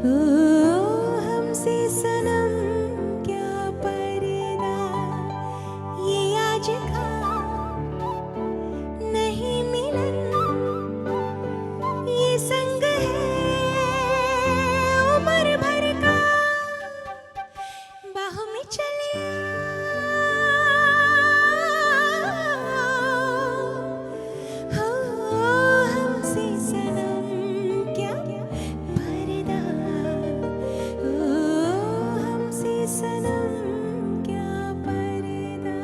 हमसे सनम क्या पर्दा, ये आज का नहीं मिलन, ये संग है उम्र भर का, बाहों में चले हो, हमसे सनम क्या पर्दा, हो, हमसे सनम क्या पर्दा।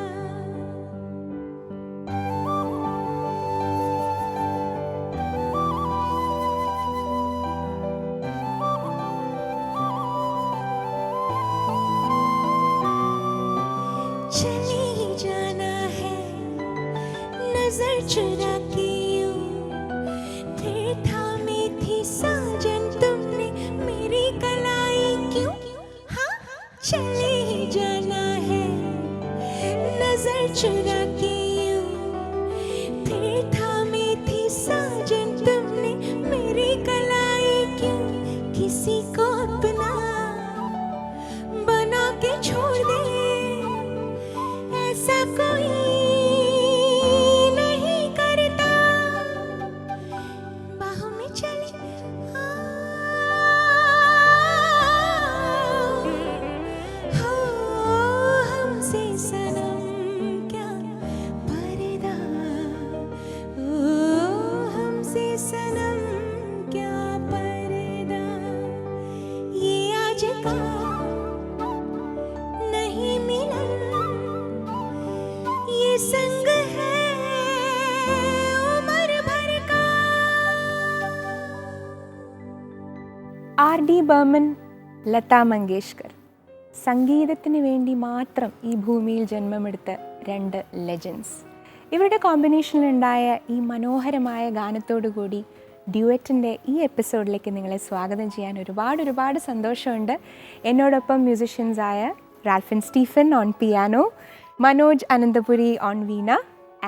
चले ही जाना है नजर चुरा के यूं, फिर थामी थी साजन तुमने मेरी कलाई क्यों, हाँ चले ही जाना है नजर चुरा के यूं, फिर थामी थी साजन तुमने मेरी कलाई क्यों, किसी को अपना बना के छोड़ दे ऐसा कोई नहीं करता, बाहों में चले हो, हमसे सनम क्या पर्दा, हो, हमसे सनम क्या पर्दा, ये आज का नहीं मिलन, ये संग है उम्र भर का। R.D. ബർമൻ, ലതാ മങ്കേഷ്കർ, സംഗീതത്തിന് വേണ്ടി മാത്രം ഈ ഭൂമിയിൽ ജന്മമെടുത്ത രണ്ട് ലെജൻഡ്സ്. ഇവരുടെ കോമ്പിനേഷനിലുണ്ടായ ഈ മനോഹരമായ ഗാനത്തോടു കൂടി ഡ്യുവറ്റിൻ്റെ ഈ എപ്പിസോഡിലേക്ക് നിങ്ങളെ സ്വാഗതം ചെയ്യാൻ ഒരുപാട് സന്തോഷമുണ്ട്. എന്നോടൊപ്പം മ്യൂസിഷ്യൻസായ Ralphin Stephen on piano, Manoj Ananthapuri on veena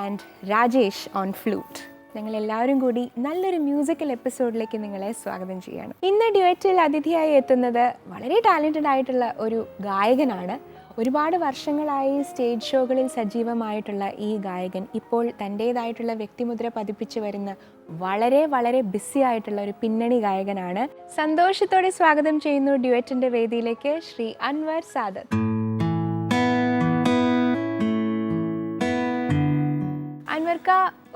and Rajesh on flute. ഞങ്ങളെല്ലാവരും കൂടി നല്ലൊരു മ്യൂസിക്കൽ എപ്പിസോഡിലേക്ക് നിങ്ങളെ സ്വാഗതം ചെയ്യാണ്. ഇന്ന് ഡ്യുവറ്റിൽ അതിഥിയായി എത്തുന്നത് വളരെ ടാലൻറ്റഡ് ആയിട്ടുള്ള ഒരു ഗായകനാണ്. ഒരുപാട് വർഷങ്ങളായി സ്റ്റേജ് ഷോകളിൽ സജീവമായിട്ടുള്ള ഈ ഗായകൻ ഇപ്പോൾ തൻ്റേതായിട്ടുള്ള വ്യക്തിമുദ്ര പതിപ്പിച്ച് വരുന്ന വളരെ ബിസി ആയിട്ടുള്ള ഒരു പിന്നണി ഗായകനാണ്. സന്തോഷത്തോടെ സ്വാഗതം ചെയ്യുന്നു ഡ്യുവറ്റിൻ്റെ വേദിയിലേക്ക് ശ്രീ അൻവർ സാദത്ത്. അൻവർക്ക,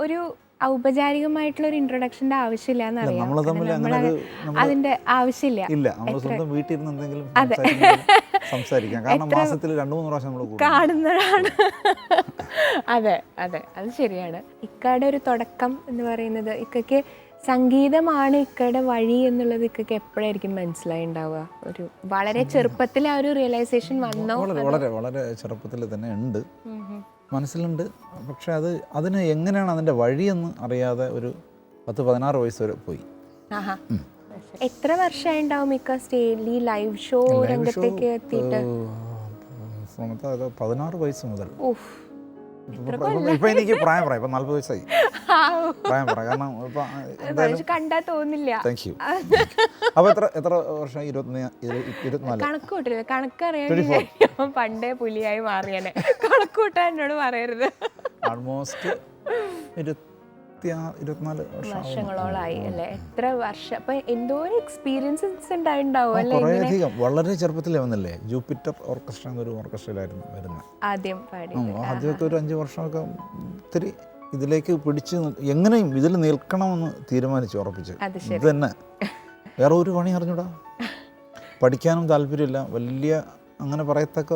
ഒരു ഔപചാരികമായിട്ടുള്ള ഒരു ഇൻട്രൊഡക്ഷന്റെ ആവശ്യമില്ല എന്നറിയാം. അതിന്റെ ആവശ്യമില്ല. കാണുന്നതാണ്. അതെ, അത് ശരിയാണ്. ഇക്കയുടെ ഒരു തുടക്കം എന്ന് പറയുന്നത്, ഇക്കയ്ക്ക് സംഗീതമാണ് ഇക്കയുടെ വഴി എന്നുള്ളത് ഇക്കയ്ക്ക് എപ്പോഴായിരിക്കും മനസ്സിലായി ഉണ്ടാവുക? ഒരു വളരെ ചെറുപ്പത്തിൽ ആ ഒരു റിയലൈസേഷൻ വന്നോ? വളരെ ചെറുപ്പത്തിൽ തന്നെ ഉണ്ട്, മനസ്സിലുണ്ട്. പക്ഷെ അതിന് എങ്ങനെയാണ് അതിൻ്റെ വഴിയെന്ന് അറിയാതെ ഒരു 10-16 വയസ്സ് വരെ പോയി. എത്ര വർഷമായി ഉണ്ടാവും മിക്ക സ്റ്റേജിൽ ലൈവ് ഷോ രംഗത്തേക്ക് എത്തിയിട്ട്? 16 വയസ്സ് മുതൽ. ഇപ്പൊ എനിക്ക് പ്രായം 40 വയസ്സായി. പ്രായം കാരണം കണ്ടാ തോന്നില്ല. Thank you. അപ്പൊ എത്ര വർഷമായി? 24. കണക്കറിയാൻ പണ്ടേ പുലിയായി മാറിയാനെ. കണക്കൂട്ടാൻ എന്നോട് പറയരുത്. ആൾമോസ്റ്റ് 24 വർഷങ്ങളോളായി അല്ലേ? എത്ര വർഷം. അപ്പൊ എന്തോ എക്സ്പീരിയൻസസ് ഉണ്ടാവും അല്ലേ? വളരെ ചെറുപ്പത്തിലേ വന്നല്ലേ. ജൂപ്പിറ്റർ ഓർക്കസ്ട്ര എന്നൊരു ഓർക്കസ്ട്രയിലായിരുന്നു വരുന്നത് ആദ്യമൊക്കെ. ഒരു 5 വർഷമൊക്കെ ഒത്തിരി ഇതിലേക്ക് പിടിച്ച് എങ്ങനെയും ഇതിൽ നിൽക്കണമെന്ന് തീരുമാനിച്ചു, ഉറപ്പിച്ച്. ഇത് തന്നെ, വേറെ ഒരു പണി അറിഞ്ഞൂടാ. പഠിക്കാനും താല്പര്യമില്ല, വലിയ അങ്ങനെ പറയത്തക്ക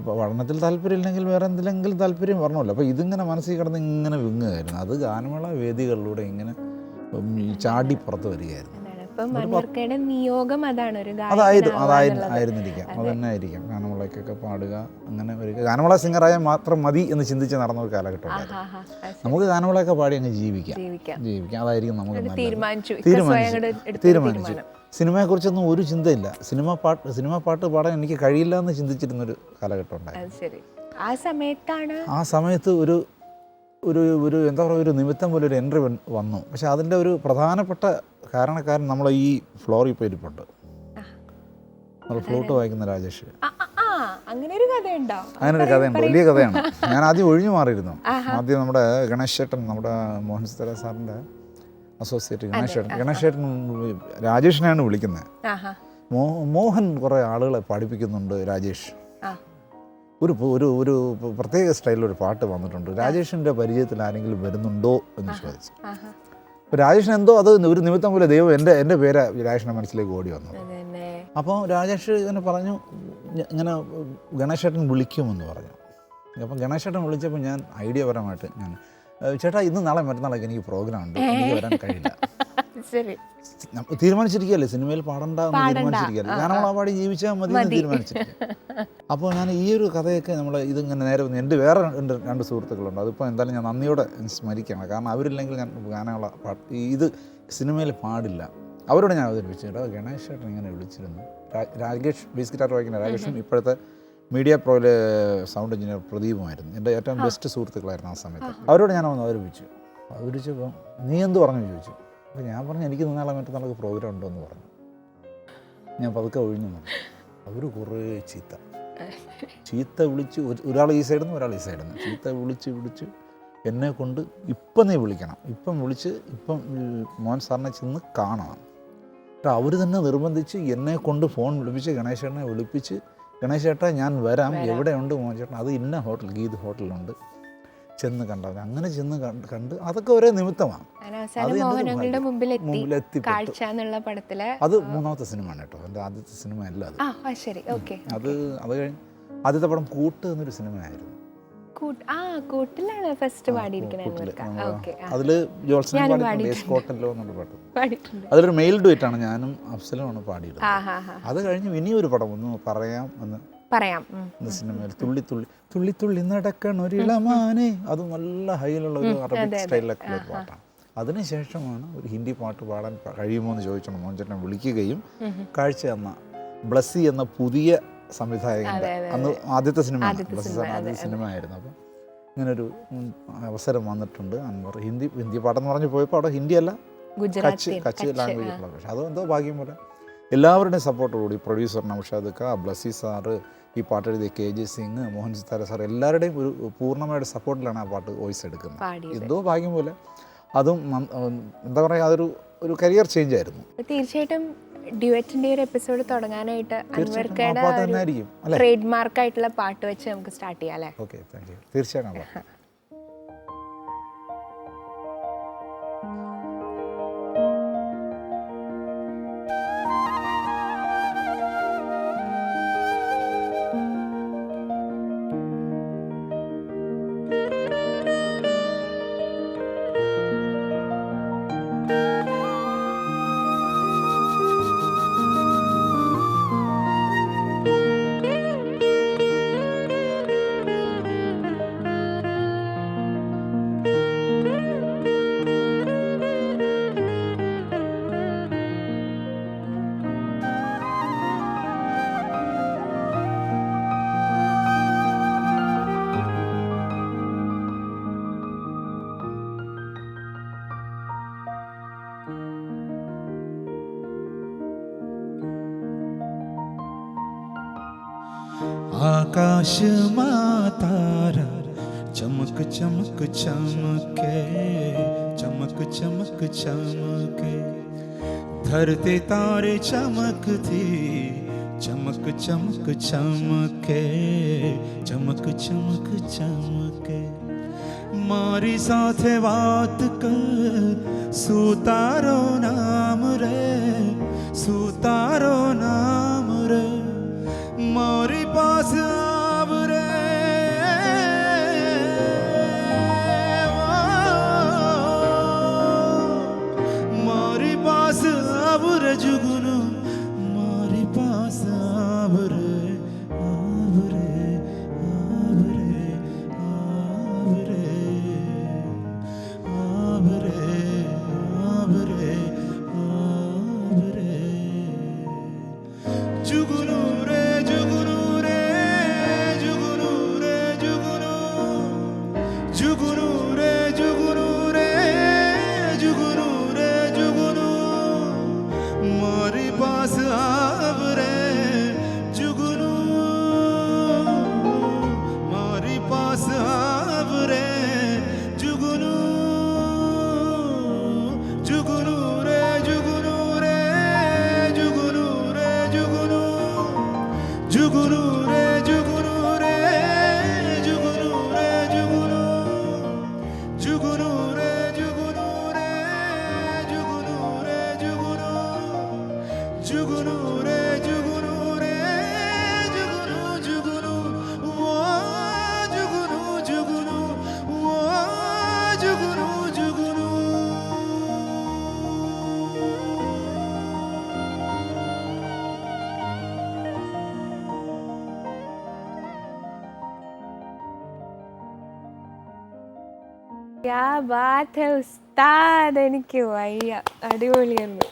പഠനത്തിൽ താല്പര്യമില്ലെങ്കിൽ വേറെ എന്തിലെങ്കിലും താല്പര്യം വരണമല്ലോ. അപ്പോൾ ഇതിങ്ങനെ മനസ്സിൽ കിടന്ന് ഇങ്ങനെ വിങ്ങുകയായിരുന്നു. അത് ഗാനമേള വേദികളിലൂടെ ഇങ്ങനെ ചാടി പുറത്ത് വരികയായിരുന്നു. അതായിരുന്നിരിക്കാം, അത് തന്നെ ആയിരിക്കാം. ഗാനമേളയ്ക്കൊക്കെ പാടുക, അങ്ങനെ ഒരു ഗാനമേള സിംഗറായാൽ മാത്രം മതി എന്ന് ചിന്തിച്ച് നടന്ന ഒരു കാലഘട്ടം ഉണ്ടായിരുന്നു. നമുക്ക് ഗാനമേളയൊക്കെ പാടി അങ്ങ് ജീവിക്കാം. അതായിരിക്കും നമുക്ക് തീരുമാനിച്ചു. സിനിമയെക്കുറിച്ചൊന്നും ഒരു ചിന്തയില്ല. സിനിമ പാട്ട് പാടാൻ എനിക്ക് കഴിയില്ല എന്ന് ചിന്തിച്ചിരുന്നൊരു കാലഘട്ടം ഉണ്ടായിരുന്നു. ആ സമയത്ത് ഒരു എന്താ പറയുക, ഒരു നിമിത്തം പോലെ ഒരു എൻട്രി വന്നു. പക്ഷെ അതിൻ്റെ ഒരു പ്രധാനപ്പെട്ട കാരണക്കാരൻ നമ്മളെ ഈ ഫ്ലോറിൽ ഇപ്പോൾ ഇരിപ്പുണ്ട്. നമ്മൾ ഫ്ലൂട്ട് വായിക്കുന്ന രാജേഷ്. അങ്ങനെ ഒരു കഥയുണ്ടോ? അങ്ങനെ ഒരു കഥയുണ്ട്, വലിയ കഥയാണ്. ഞാൻ ആദ്യം ഒഴിഞ്ഞു മാറിയിരുന്നു. ആദ്യം നമ്മുടെ ഗണേഷ് ചേട്ടൻ, നമ്മുടെ മോഹൻ സിത്താര സാറിൻ്റെ അസോസിയേറ്റ് ഗണേഷ് ചേട്ടൻ രാജേഷിനെയാണ് വിളിക്കുന്നത്. മോഹൻ കുറേ ആളുകളെ പഠിപ്പിക്കുന്നുണ്ട് രാജേഷ്. ഒരു ഒരു ഒരു പ്രത്യേക സ്റ്റൈലിലൊരു പാട്ട് വന്നിട്ടുണ്ട്. രാജേഷിൻ്റെ പരിചയത്തിൽ ആരെങ്കിലും വരുന്നുണ്ടോ എന്ന് ചോദിച്ചു. അപ്പോൾ രാജേഷിന് എന്തോ അത് ഒരു നിമിത്തം പോലെ ദൈവം എൻ്റെ പേര് രാജേഷിൻ്റെ മനസ്സിലേക്ക് ഓടി വന്നു. അപ്പോൾ രാജേഷ് ഇങ്ങനെ പറഞ്ഞു, ഇങ്ങനെ ഗണേശേട്ടൻ വിളിക്കുമെന്ന് പറഞ്ഞു. അപ്പം ഗണേശേട്ടൻ വിളിച്ചപ്പോൾ ഞാൻ ഐഡിയപരമായിട്ട് ഞാൻ, ചേട്ടാ ഇന്ന് നാളെ മറ്റന്നാളൊക്കെ എനിക്ക് പ്രോഗ്രാം ഉണ്ട്, എനിക്ക് വരാൻ കഴിയില്ല. തീരുമാനിച്ചിരിക്കുകയല്ലേ, സിനിമയിൽ പാടണ്ടെന്ന് തീരുമാനിച്ചിരിക്കുകയല്ലേ, ഞാനവൾ ആ പാടി ജീവിച്ചാൽ മതി എന്ന് തീരുമാനിച്ചിരിക്കുക. അപ്പോൾ ഞാൻ ഈ ഒരു കഥയൊക്കെ നമ്മൾ ഇതിങ്ങനെ നേരെ വന്ന് എൻ്റെ വേറെ രണ്ട് സുഹൃത്തുക്കളുണ്ട്. അതിപ്പോൾ എന്തായാലും ഞാൻ നന്ദിയോടെ സ്മരിക്കണം. കാരണം അവരില്ലെങ്കിൽ ഞാൻ ഗാനമുള്ള പാട്ട് ഇത് സിനിമയിൽ പാടില്ല. അവരോട് ഞാൻ അവതരിപ്പിച്ചു, കേട്ടോ ഗണേശ് ചേട്ടൻ ഇങ്ങനെ വിളിച്ചിരുന്നു. രാകേഷ് ബേസ് ഗിറ്റാർ വായിക്കുന്ന രാകേഷും ഇപ്പോഴത്തെ മീഡിയ പ്രോയിലെ സൗണ്ട് എഞ്ചിനീയർ പ്രദീപുമായിരുന്നു എൻ്റെ ഏറ്റവും ബെസ്റ്റ് സുഹൃത്തുക്കളായിരുന്നു ആ സമയത്ത്. അവരോട് ഞാൻ വന്ന് അവതരിപ്പിച്ചപ്പോൾ നീ എന്ത് പറഞ്ഞു ചോദിച്ചു. അപ്പോൾ ഞാൻ പറഞ്ഞു എനിക്ക് നാളെ മറ്റന്നാൾക്ക് പ്രോഗ്രാം ഉണ്ടോ എന്ന് പറഞ്ഞു. ഞാൻ പതുക്കെ ഒഴിഞ്ഞു പറഞ്ഞു. അവർ കുറേ ചീത്ത വിളിച്ച്, ഒരാൾ ഈ സൈഡിൽ നിന്ന് ഒരാൾ ഈ സൈഡിൽ നിന്ന് ചീത്ത വിളിച്ച് എന്നെ കൊണ്ട് ഇപ്പം നീ വിളിക്കണം, ഇപ്പം വിളിച്ച് ഇപ്പം മോഹൻ സാറിനെ ചെന്ന് കാണണം. അവർ തന്നെ നിർബന്ധിച്ച് എന്നെ കൊണ്ട് ഫോൺ വിളിപ്പിച്ച് ഗണേശേട്ടനെ വിളിപ്പിച്ച്, ഗണേശേട്ടാ ഞാൻ വരാം, എവിടെയുണ്ട് മോഹൻ ചേട്ടൻ, അത് ഇന്ന ഹോട്ടൽ ഗീത് ഹോട്ടലുണ്ട്, ചെന്ന് കണ്ടത്. അങ്ങനെ ചെന്ന് കണ്ട് അതൊക്കെ ഒരേ നിമിത്തമാണ്. അത് മൂന്നാമത്തെ സിനിമയാണ് കേട്ടോ, എൻ്റെ ആദ്യത്തെ സിനിമ അല്ല അത്. അത് കഴിഞ്ഞ് ആദ്യത്തെ പടം കൂട്ട് എന്നൊരു സിനിമയായിരുന്നു. അതില് ജോൾസൺ സ്കോട്ടല്ലോ എന്നുള്ള പാട്ട്, അതിലൊരു മെയിൽ ഡുവറ്റാണ് ഞാനും അഫ്സലുമാണ് പാടിയത്. അത് കഴിഞ്ഞ് ഇനിയൊരു പടം ഒന്ന് പറയാം സിനിമയിൽ തുള്ളി നടക്കണ ഒരു ഇളമാനെ, അത് നല്ല ഹൈയിലുള്ള ഒരു അറബിക് സ്റ്റൈലിലൊക്കെ ഒരു പാട്ടാണ്. അതിനുശേഷമാണ് ഒരു ഹിന്ദി പാട്ട് പാടാൻ കഴിയുമോ എന്ന് ചോദിച്ചോണ്ട് മോഹൻചേട്ടനെ വിളിക്കുകയും കാഴ്ച എന്ന ബ്ലസ്സി എന്ന പുതിയ സംവിധായകൻ്റെ അന്ന് ആദ്യത്തെ സിനിമ ആദ്യ സിനിമ ആയിരുന്നു. അപ്പം ഇങ്ങനൊരു അവസരം വന്നിട്ടുണ്ട്. അൻവർ ഹിന്ദി പാട്ടെന്ന് പറഞ്ഞ് പോയപ്പോൾ അവിടെ ഹിന്ദിയല്ല കച്ച് ലാംഗ്വേജ് ഉള്ള, പക്ഷേ അതെന്തോ ഭാഗ്യം പോലെ എല്ലാവരുടെയും സപ്പോർട്ടോടുകൂടി പ്രൊഡ്യൂസർ നൗഷാദ് ഖാ, ബ്ലസ്സി സാറ്, ഈ പാട്ട് എഴുതിയ KJ സിംഗ്, മോഹൻ സിത്താര സാർ, എല്ലാവരുടെയും ഒരു പൂർണ്ണമായിട്ട് സപ്പോർട്ടിലാണ് ആ പാട്ട് വോയിസ് എടുക്കുന്നത്. എന്തോ ഭാഗ്യം പോലെ അതും എന്താ പറയുക, അതൊരു കരിയർ ചേഞ്ച് ആയിരുന്നു. തീർച്ചയായിട്ടും ഡ്യുവറ്റിന്റെ ഒരു എപ്പിസോഡ് തുടങ്ങാനായിട്ട് അൻവർക്കയുടെ ട്രേഡ് മാർക്ക് ആയിട്ടുള്ള പാട്ട് വെച്ച് നമുക്ക് സ്റ്റാർട്ട് ചെയ്യാം അല്ലേ? Okay, thank you. തീർച്ചയായിട്ടും. आकाश मातारा चमक चमक चमके, चमक चमक चमके, धरती तारे चमकती, चमक चमक चमके, चमक चमक चमके। मारी साथे बात कर सुतारो नाम रे, सुतारो नाम रे, मोरी पास आव रे, मोरी पास आव रे जुगनू, मोरी पास आव रे, आव रे, आव रे, आव रे, आव रे, आव रे, आव रे, जुगनू रे, जुगनू रे, जुगनू रे, जुगनू, जुगनू रे, जुगनू रे, जुगनू रे, जुगनू, जुगनू रे जुगनू रे जुगनू जुगनू वो जुगनू जुगनू वो जुगनू जुगनू क्या बात है ഉസ്താദ്, എനിക്ക് വയ്യ, അടിപൊളിയായിരുന്നു.